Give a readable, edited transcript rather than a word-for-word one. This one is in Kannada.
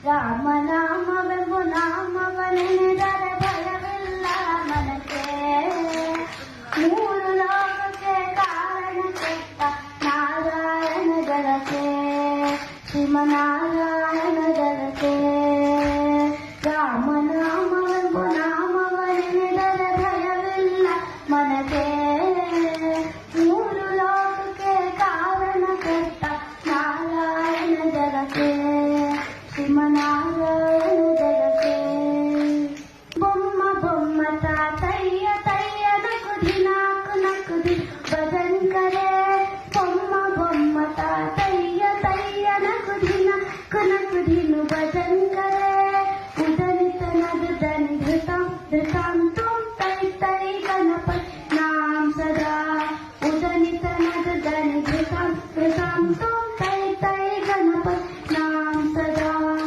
ರಾಮನಾಮವೆಂಬು ನಾಮವನೆನೆದರೆ ಭಯವಿಲ್ಲ ಮನಕ್ಕೆ. ಮೂರು ಲೋಕಕ್ಕೆ ಕಾರಣ ಕೆಟ್ಟ ನಾರಾಯಣ ಜಲಕ್ಕೆ, ಶ್ರೀಮನಾರಾಯಣ ಜಲಕ್ಕೆ. ರಾಮನಾಮವೆಂಬು ನಾಮವನೆನೆದರೆ ಭಯವಿಲ್ಲ ಮನಕ್ಕೆ. ಮೂರು ಲೋಕಕ್ಕೆ ಕಾರಣ ಕೆಟ್ಟ ನಾರಾಯಣ ಜಲಕ್ಕೆ, ಶ್ರೀಮನಾರಾಯಣ